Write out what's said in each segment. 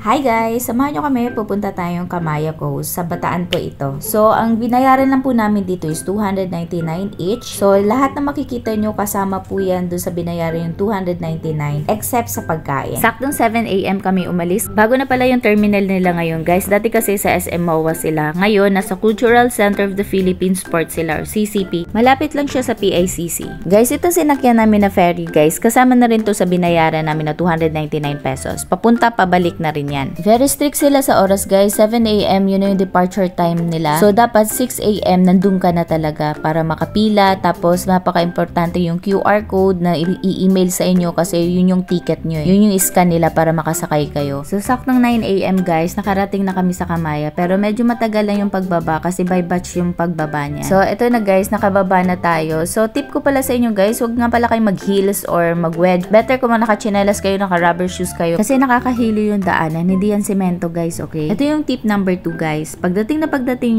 Hi guys! Samahan nyo kami, pupunta tayong Kamaya Coast. Sa Bataan po ito. So, ang binayaran lang po namin dito is 299 each. So, lahat na makikita nyo kasama po yan doon sa binayaran yung 299 except sa pagkain. Saktong 7 AM kami umalis. Bago na pala yung terminal nila ngayon guys. Dati kasi sa SM MOA sila. Ngayon, nasa Cultural Center of the Philippines Port sila or CCP. Malapit lang siya sa PICC. Guys, ito sinakyan namin na ferry guys. Kasama na rin to sa binayaran namin na 299 pesos. Papunta, pabalik na rin yan. Very strict sila sa oras guys. 7 AM yun yung departure time nila. So dapat 6 AM nandun ka na talaga para makapila. Tapos napaka-importante yung QR code na i-email sa inyo kasi yun yung ticket nyo. Yun yung scan nila para makasakay kayo. So saktong 9 AM guys, nakarating na kami sa Kamaya. Pero medyo matagal lang yung pagbaba kasi by batch yung pagbaba niya. So ito na guys, nakababa na tayo. So tip ko pala sa inyo guys, wag nga pala kayo mag-heels or mag-wedge. Better kung naka-chinelas kayo, naka-rubber shoes kayo kasi nakakahilo yung daanan. Hindi yan semento guys, okay? Ito yung tip number 2 guys. Pagdating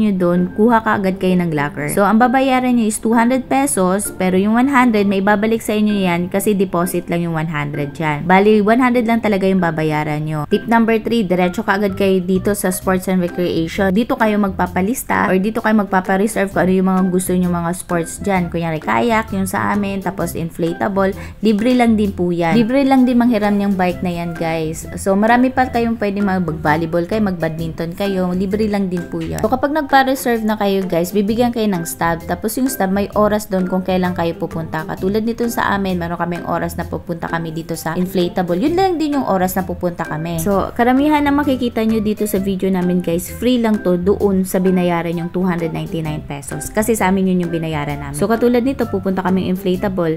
nyo doon, kuha ka agad kayo ng locker. So ang babayaran nyo is 200 pesos pero yung 100 may babalik sa inyo yan kasi deposit lang yung 100 dyan. Bali 100 lang talaga yung babayaran nyo. Tip number 3, diretso ka agad kayo dito sa sports and recreation. Dito kayo magpapalista or dito kayo magpapareserve kung ano yung mga gusto nyo mga sports dyan. Kunyari kayak, yung sa amin, tapos inflatable. Libre lang din po yan. Libre lang din manghiram yung bike na yan guys. So marami pa kayong pwede mag-volleyball kayo, mag-badminton kayo, libre lang din po yan. So kapag nagpa-reserve na kayo guys, bibigyan kayo ng stub. Tapos yung stub may oras doon kung kailan kayo pupunta. Katulad nito sa amin, meron kaming oras na pupunta kami dito sa inflatable. Yun lang din yung oras na pupunta kami. So karamihan na makikita nyo dito sa video namin guys, free lang to doon sa binayaran yung 299 pesos. Kasi sa amin yun yung binayaran namin. So katulad nito, pupunta kaming inflatable.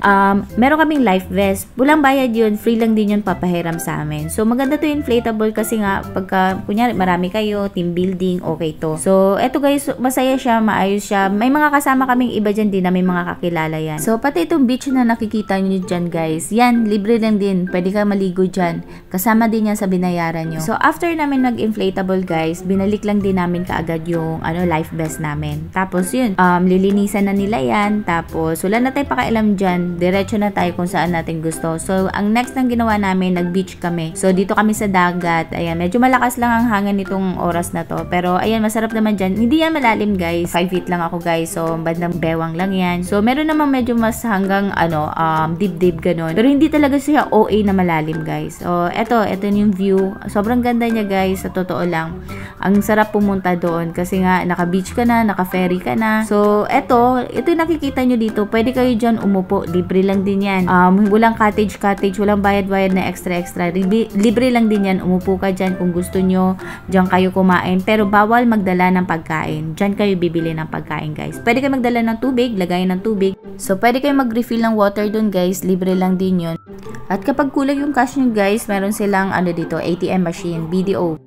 Meron kaming life vest. Walang bayad yun, free lang din yun papahiram sa amin. So maganda to inflatable kasi nga pagka kunyari marami kayo, team building, okay to. So eto guys, masaya siya, maayos siya. May mga kasama kaming iba dyan din na may mga kakilala yan. So pati itong beach na nakikita nyo dyan guys, yan, libre lang din. Pwede ka maligo dyan. Kasama din yan sa binayaran nyo. So after namin nag-inflatable guys, binalik lang din namin kaagad yung life vest namin. Tapos yun, lilinisan na nila yan. Tapos wala na tayo pakialam dyan. Diretso na tayo kung saan natin gusto. So ang next na ginawa namin, nag-beach kami. So dito kami sa dagat. Ayan, medyo malakas lang ang hangin nitong oras na to. Pero ayan, masarap naman dyan. Hindi yan malalim guys. 5 feet lang ako guys. So bandang bewang lang yan. So meron naman medyo mas hanggang dibdib ganon. Pero hindi talaga siya OA na malalim guys. So eto yung view. Sobrang ganda niya guys. Sa totoo lang. Ang sarap pumunta doon. Kasi nga naka-beach ka na, naka-ferry ka na. So ito yung nakikita nyo dito. Pwede kayo dyan umupo. Libre lang din yan. Walang cottage. Walang bayad na extra. Libre lang din yan. Umupo ka dyan kung gusto nyo. Diyan kayo kumain. Pero bawal magdala ng pagkain. Diyan kayo bibili ng pagkain guys. Pwede kayo magdala ng tubig. Lagayan ng tubig. So pwede kayo mag-refill ng water dun guys. Libre lang din yun. At kapag kulang yung cash nyo guys, meron silang dito, ATM machine, BDO.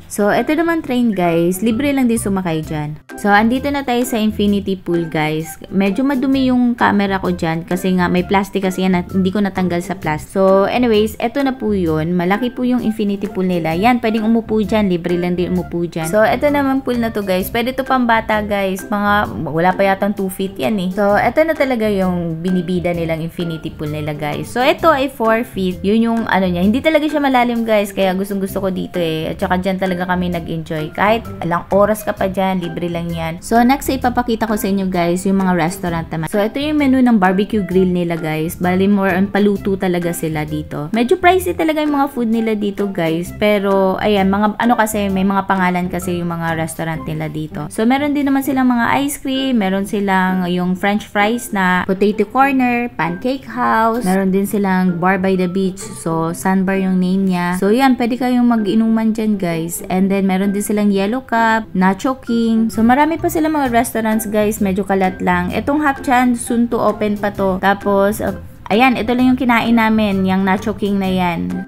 So, ito naman train guys. Libre lang din sumakay dyan. So, andito na tayo sa infinity pool guys. Medyo madumi yung camera ko dyan kasi nga may plastic kasi yan at hindi ko natanggal sa plastic. So, anyways, ito na po yun. Malaki po yung infinity pool nila. Yan, pwedeng umupo dyan. Libre lang din umupo dyan. So, ito naman pool na to guys. Pwede to pang bata guys. Wala pa yatang 2 feet yan eh. So, ito na talaga yung binibida nilang infinity pool nila guys. So, ito ay 4 feet. Yun yung niya. Hindi talaga siya malalim guys. Kaya gustong gusto ko dito eh. At saka dyan talaga kami nag-enjoy. Kahit alang oras ka pa dyan, libre lang yan. So, next ipapakita ko sa inyo guys, yung mga restaurant naman. So, ito yung menu ng barbecue grill nila guys. Bali, more on paluto talaga sila dito. Medyo pricey talaga yung mga food nila dito guys. Pero, ayan, kasi, may mga pangalan kasi yung mga restaurant nila dito. So, meron din naman silang mga ice cream. Meron silang yung french fries na potato corner, pancake house. Meron din silang bar by the beach. So, Sandbar yung name niya. So, yan, pwede kayong mag-inuman dyan guys. And then, meron din silang Yellow Cup, Nacho King. So, marami pa sila mga restaurants guys. Medyo kalat lang. Itong Half Chan, soon to open pa to. Tapos, ayan, ito lang yung kinain namin. Yung Nacho King na yan.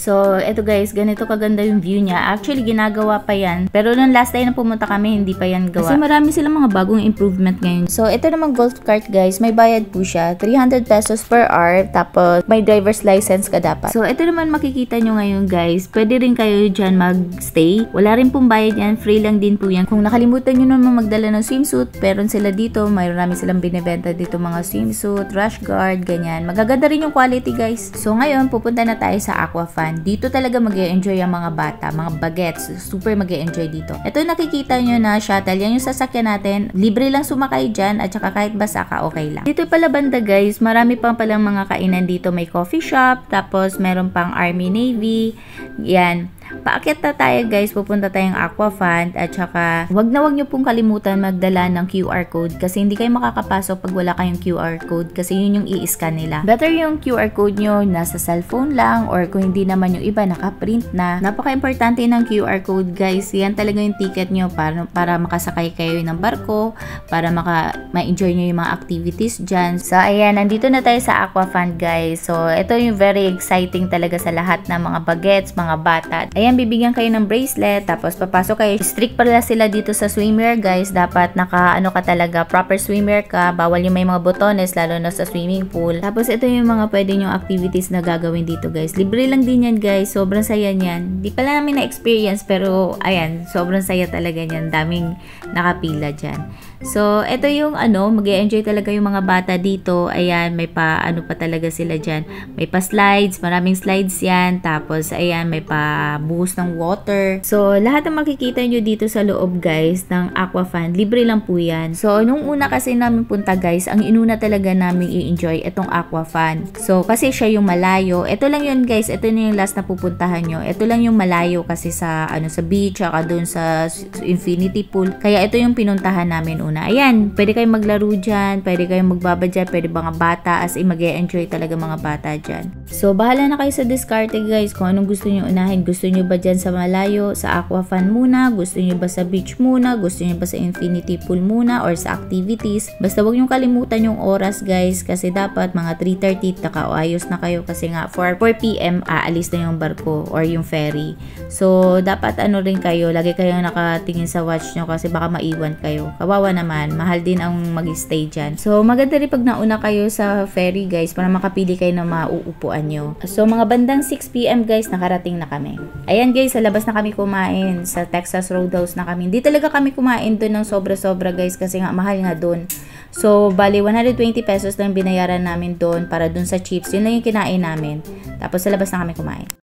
So, eto guys, ganito kaganda yung view niya. Actually, ginagawa pa yan. Pero nung last time na pumunta kami, hindi pa yan gawa. Kasi marami silang mga bagong improvement ngayon. So, ito naman golf cart guys, may bayad po siya. 300 pesos per hour. Tapos, may driver's license ka dapat. So, ito naman makikita nyo ngayon guys. Pwede rin kayo dyan mag-stay. Wala rin pong bayad yan. Free lang din po yan. Kung nakalimutan nyo naman magdala ng swimsuit, meron sila dito. Mayroon namin silang binibenta dito mga swimsuit, rash guard, ganyan. Magaganda rin yung quality guys. So, ngayon, pupunta na tayo sa Aqua Aquafan, dito talaga mag-e-enjoy ang mga bata, mga bagets, super mag-e-enjoy dito. Ito nakikita nyo na shuttle, yan yung sasakyan natin, libre lang sumakay dyan at saka kahit basa ka okay lang. Dito pala banda guys, marami pang palang mga kainan dito, may coffee shop, tapos meron pang Army Navy, yan. Paakyat na tayo guys, pupunta tayong Aquafan at saka wag nyo pong kalimutan magdala ng QR code kasi hindi kayo makakapasok pag wala kayong QR code kasi yun yung i-scan nila. Better yung QR code nyo nasa cellphone lang or kung hindi naman yung iba naka-print na. Napaka-importante ng QR code guys, yan talaga yung ticket nyo para makasakay kayo ng barko, para ma-enjoy nyo yung mga activities dyan. So ayan, nandito na tayo sa Aquafan guys. So ito yung very exciting talaga sa lahat ng mga bagets, mga bata. Ayan, bibigyan kayo ng bracelet, tapos papasok kayo. Strict pala sila dito sa swimwear guys. Dapat ano ka talaga, proper swimwear ka. Bawal yung may mga botones, lalo na sa swimming pool. Tapos ito yung mga pwede nyong activities na gagawin dito guys. Libre lang din yan guys. Sobrang saya niyan. Di pala namin na-experience, pero ayan, sobrang saya talaga niyan. Daming nakapila dyan. So, ito yung mag-e-enjoy talaga yung mga bata dito. Ayan, may pa talaga sila dyan. May pa slides, maraming slides yan. Tapos, ayan, may pa buhos ng water. So, lahat ng makikita nyo dito sa loob guys ng Aquafan, libre lang po yan. So, nung una kasi namin punta guys, ang inuna talaga namin i-enjoy itong Aquafan. So, kasi siya yung malayo. Ito lang yun guys, ito na yung last na pupuntahan nyo. Ito lang yung malayo kasi sa beach, saka dun sa infinity pool. Kaya ito yung pinuntahan namin una. Ayan, pwede kayong maglaro dyan, pwede kayong magbaba dyan, pwede mga bata, as in mag-e-enjoy talaga mga bata dyan. So, bahala na kayo sa diskarte guys, kung anong gusto nyo unahin. Gusto nyo ba dyan sa malayo, sa Aquafan muna? Gusto nyo ba sa beach muna? Gusto nyo ba sa infinity pool muna? Or sa activities? Basta wag nyo kalimutan yung oras guys, kasi dapat mga 3:30 nakaayos na kayo kasi nga 4 PM aalis na yung barko or yung ferry. So, dapat rin kayo, lagi kayong nakatingin sa watch nyo kasi baka maiwan kayo. Kawawa naman, mahal din ang mag-stay dyan. So, maganda rin pag nauna kayo sa ferry guys para makapili kayo ng mauupuan nyo. So, mga bandang 6 PM guys, nakarating na kami. Ayan guys, sa labas na kami kumain. Sa Texas Roadhouse na kami. Hindi talaga kami kumain doon ng sobra-sobra guys kasi nga mahal nga doon. So, bali 120 pesos lang binayaran namin doon para doon sa chips. Yun lang yung kinain namin. Tapos sa labas na kami kumain.